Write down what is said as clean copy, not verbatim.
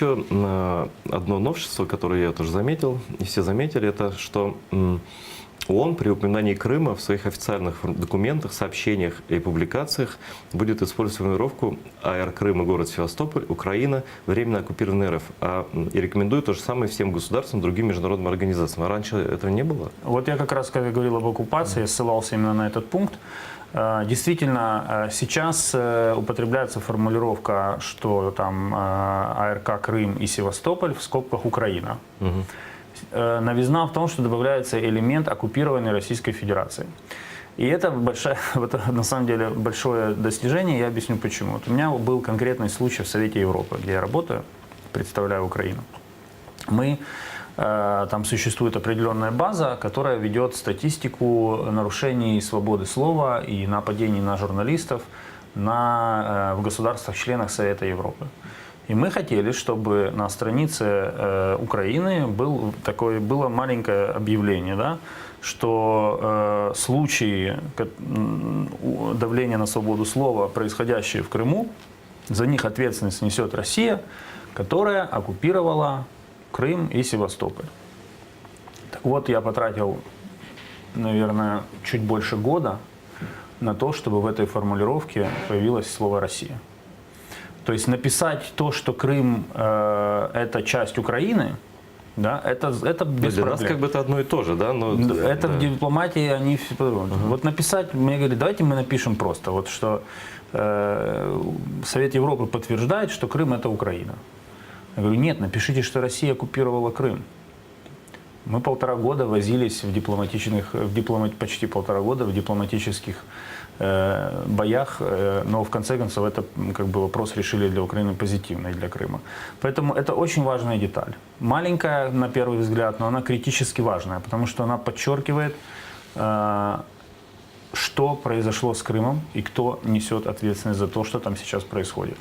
еще одно новшество, которое я тоже заметил, и все заметили, это что ООН при упоминании Крыма в своих официальных документах, сообщениях и публикациях будет использовать формулировку «АЭР Крым и город Севастополь, Украина, временно оккупированный РФ». И рекомендует то же самое всем государствам, другим международным организациям. А раньше этого не было? Вот я как раз, когда говорил об оккупации, я ссылался именно на этот пункт. Действительно, сейчас употребляется формулировка, что там АРК Крым и Севастополь в скобках Украина. Угу. Новизна в том, что добавляется элемент оккупированной Российской Федерации. И это на самом деле большое достижение, я объясню почему. Вот у меня был конкретный случай в Совете Европы, где я работаю, представляю Украину. Там существует определенная база, которая ведет статистику нарушений свободы слова и нападений на журналистов в государствах-членах Совета Европы. И мы хотели, чтобы на странице Украины было маленькое объявление, да, что случаи давления на свободу слова, происходящие в Крыму, за них ответственность несет Россия, которая оккупировала Крым и Севастополь. Так вот, я потратил, наверное, чуть больше года на то, чтобы в этой формулировке появилось слово «Россия». То есть написать то, что Крым это часть Украины, да, это без для проблем. нас как бы это одно и то же, да? Но, это в дипломатии они все по-другому. Вот написать, мне говорят, давайте мы напишем просто, вот что Совет Европы подтверждает, что Крым это Украина. Я говорю, нет, напишите, что Россия оккупировала Крым. Мы полтора года возились почти полтора года в дипломатических боях, но в конце концов это вопрос решили для Украины позитивный, для Крыма. Поэтому это очень важная деталь. Маленькая на первый взгляд, но она критически важная, потому что она подчеркивает, что произошло с Крымом и кто несет ответственность за то, что там сейчас происходит.